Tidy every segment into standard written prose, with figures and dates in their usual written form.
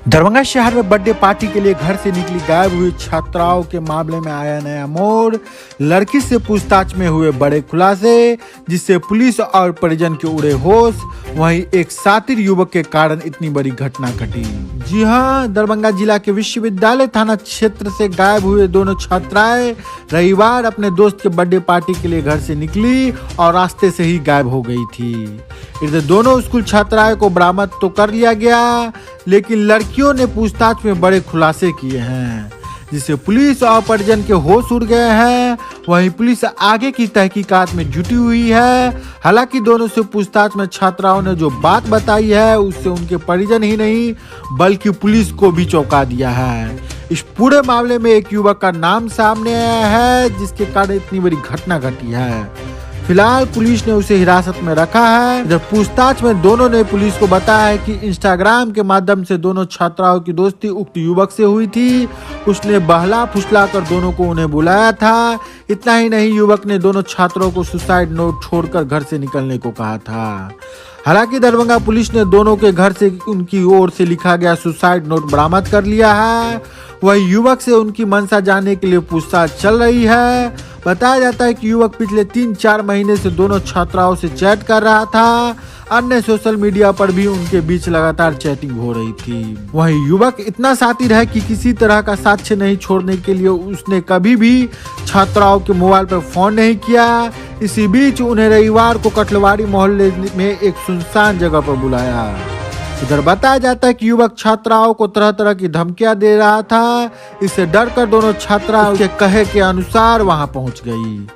दरभंगा शहर में birthday party के लिए घर से निकली गायब हुई छात्राओं के मामले में आया नया मोड़। लड़की से पूछताछ में हुए बड़े खुलासे, जिससे पुलिस और परिजन के उड़े होश। वहीं एक शातिर युवक के कारण इतनी बड़ी घटना घटी। जी हां, दरभंगा जिला के विश्वविद्यालय थाना क्षेत्र से गायब हुए दोनों छात्राएं रविवार अपने दोस्त के बर्थडे पार्टी के लिए घर से निकली और रास्ते से ही गायब हो गई थी। इधर दोनों स्कूल छात्राएं को बरामद तो कर लिया गया, लेकिन लड़कियों ने पूछताछ में बड़े खुलासे किए हैं, जिससे पुलिस और परिजन के होश उड़ गए हैं। वहीं पुलिस आगे की तहकीकात में जुटी हुई है। हालांकि दोनों से पूछताछ में छात्राओं ने जो बात बताई है, उससे उनके परिजन ही नहीं बल्कि पुलिस को भी चौंका दिया है। इस पूरे मामले में एक युवक का नाम सामने आया है, जिसके कारण इतनी बड़ी घटना घटी है। फिलहाल पुलिस ने उसे हिरासत में रखा है। जब पूछताछ में दोनों ने पुलिस को बताया है कि इंस्टाग्राम के माध्यम से दोनों छात्राओं की दोस्ती उक्त युवक से हुई थी। उसने बहला फुसला कर दोनों को उन्हें बुलाया था। इतना ही नहीं, युवक ने दोनों छात्रों को सुसाइड नोट छोड़कर घर से निकलने को कहा था। हालांकि दरभंगा पुलिस ने दोनों के घर से उनकी ओर से लिखा गया सुसाइड नोट बरामद कर लिया है। वही युवक से उनकी मंशा जानने के लिए पूछताछ चल रही है। बताया जाता है कि युवक पिछले 3-4 महीने से दोनों छात्राओं से चैट कर रहा था। अन्य सोशल मीडिया पर भी उनके बीच लगातार चैटिंग हो रही थी। वहीं युवक इतना शातिर है कि किसी तरह का साक्ष्य नहीं छोड़ने के लिए उसने कभी भी छात्राओं के मोबाइल पर फोन नहीं किया। इसी बीच उन्हें रविवार को कटलवाड़ी मोहल्ले में एक सुनसान जगह पर बुलाया। इधर बताया जाता है कि युवक छात्राओं को तरह तरह की धमकियां दे रहा था। इससे डरकर दोनों छात्राओं के कहे के अनुसार वहां पहुंच गई।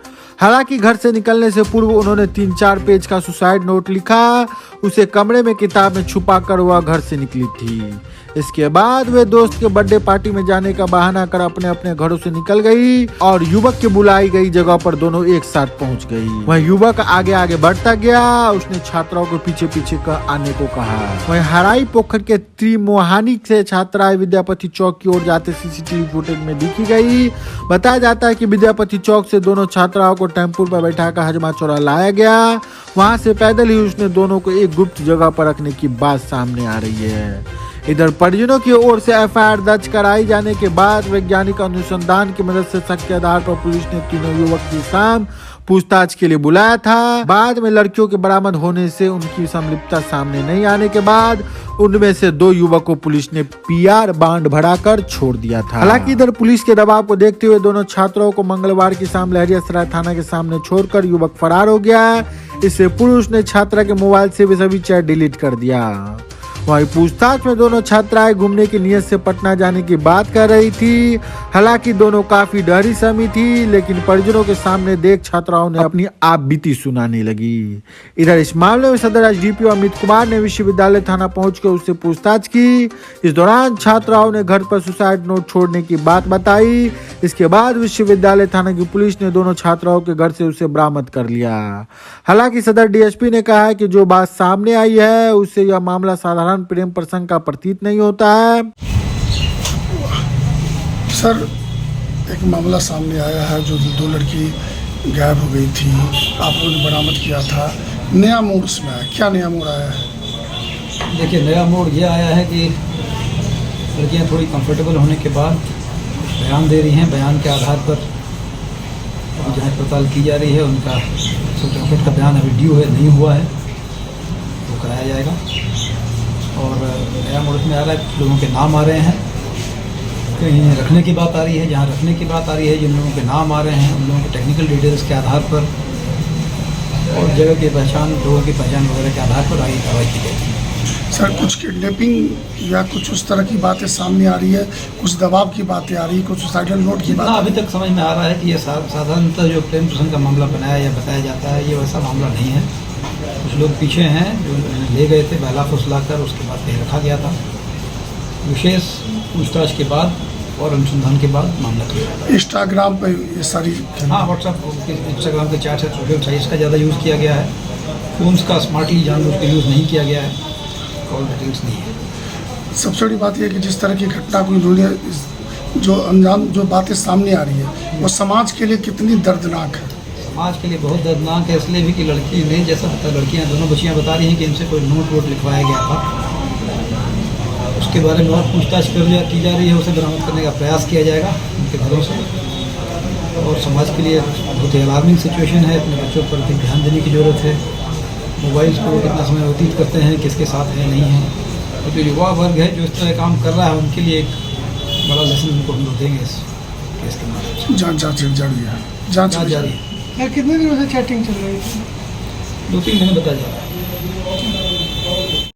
हालांकि घर से निकलने से पूर्व उन्होंने 3-4 पेज का सुसाइड नोट लिखा। उसे कमरे में किताब में छुपाकर वह घर से निकली थी। इसके बाद वे दोस्त के बर्थडे पार्टी में जाने का बहाना कर अपने अपने घरों से निकल गई और युवक की बुलाई गई जगह पर दोनों एक साथ पहुंच गई। वह युवक आगे आगे बढ़ता गया। उसने छात्राओं को पीछे पीछे आने को कहा। वहीं हराई पोखर के त्रिमोहानी से छात्राएं विद्यापति चौक की ओर जाते सीसीटीवी फुटेज में दिखी गई। बताया जाता है कि विद्यापति चौक से दोनों छात्राओं को टेम्पो पर बैठाकर हजमा चौरा लाया गया। वहां से पैदल ही उसने दोनों को एक गुप्त जगह पर रखने की बात सामने आ रही है। इधर परिजनों की ओर से एफआईआर दर्ज कराई जाने के बाद वैज्ञानिक अनुसंधान की मदद से शक के आधार पर पुलिस ने तीनों युवक की शाम पूछताछ के लिए बुलाया था। बाद में लड़कियों के बरामद होने से उनकी संलिप्तता सामने नहीं आने के बाद उनमें से 2 युवक को पुलिस ने पीआर बांड भराकर छोड़ दिया था। हालांकि इधर पुलिस के दबाव को देखते हुए दोनों छात्रों को मंगलवार की शाम लहरियासराय थाना के सामने छोड़कर युवक फरार हो गया। इससे पुलिस ने छात्रा के मोबाइल से भी सभी चैट डिलीट कर दिया। वहीं पूछताछ में दोनों छात्राएं घूमने की नियत से पटना जाने की बात कर रही थी। हालांकि दोनों काफी डरी समी थी, लेकिन परिजनों के सामने देख छात्राओं ने अपनी आप बीती सुनाने लगी। इधर इस मामले में सदर एसडीपीओ अमित कुमार ने विश्वविद्यालय थाना पहुंचकर उससे पूछताछ की। इस दौरान छात्राओं ने घर पर सुसाइड नोट छोड़ने की बात बताई। इसके बाद विश्वविद्यालय थाना की पुलिस ने दोनों छात्राओं के घर से उसे बरामद कर लिया। हालांकि सदर डीएसपी ने कहा है कि जो बात सामने आई है, उससे यह मामला साधारण प्रेम प्रसंग का प्रतीत नहीं होता है। सर, एक मामला सामने आया है जो 2 लड़की गायब हो गई थी, आप लोगों ने बरामद किया था। नया मोड़ उसमें आया, क्या नया मोड़ आया है? देखिए, नया मोड़ ये आया है कि लड़कियां थोड़ी कंफर्टेबल होने के बाद बयान दे रही हैं। बयान के आधार पर अभी जांच पड़ताल की जा रही है। उनका सर्टिफिकेट का बयान अभी ड्यू है, नहीं हुआ है, तो कराया जाएगा। और नया मोड़ में आ रहा है, कुछ लोगों के नाम आ रहे हैं, कहीं रखने की बात आ रही है, जहाँ रखने की बात आ रही है, जिन लोगों के नाम आ रहे हैं उन लोगों के टेक्निकल डिटेल्स के आधार पर और जगह की पहचान, लोगों की पहचान वगैरह के आधार पर आगे कार्रवाई की जाएगी। सर, कुछ किडनैपिंग या कुछ उस तरह की बातें सामने आ रही है, कुछ दबाव की बातें आ रही है, कुछ सुसाइडल नोट की बात अभी तक समझ में आ रहा है कि ये साधारणतः जो प्रेम प्रसंग का मामला बनाया या बताया जाता है, ये वैसा मामला नहीं है। कुछ लोग पीछे हैं जो ले गए थे बहला फुसला कर, उसके बाद कहीं रखा गया था। विशेष पूछताछ के बाद और अनुसंधान के बाद मामला किया। इंस्टाग्राम पर ये सारी, हाँ, व्हाट्सएप, इंस्टाग्राम के चैट है, सोशल साइट्स का ज़्यादा यूज़ किया गया है। फ़ोन्स का स्मार्टली जानबूझ के यूज़ नहीं किया गया है, कॉल डिटेल्स नहीं है। सबसे बड़ी बात यह है कि जिस तरह की घटना को इन्होंने जो अंजाम, जो बातें सामने आ रही है, वो समाज के लिए कितनी दर्दनाक है। समाज के लिए बहुत दर्दनाक है, इसलिए भी कि लड़की ने, जैसा लड़कियां दोनों बच्चियां बता रही हैं कि इनसे कोई नोट वोट लिखवाया गया था, उसके बारे में और पूछताछ की जा रही है, उसे बरामद करने का प्रयास किया जाएगा उनके घरों से। और समाज के लिए बहुत ही अलार्मिंग सिचुएशन है, अपने बच्चों पर अधिक ध्यान देने की ज़रूरत है। मोबाइल्स को कितना समय व्यतीत करते हैं, किसके साथ है नहीं है, और जो युवा वर्ग है जो इस तरह काम कर रहा है उनके लिए एक बड़ा लेसन उनको हम लोग देंगे इस केस के माध्यम से। जांच जारी है। जांच जारी है। कितने दिनों से चैटिंग चल रही है? 2-3 महीने बताया जा रहा है।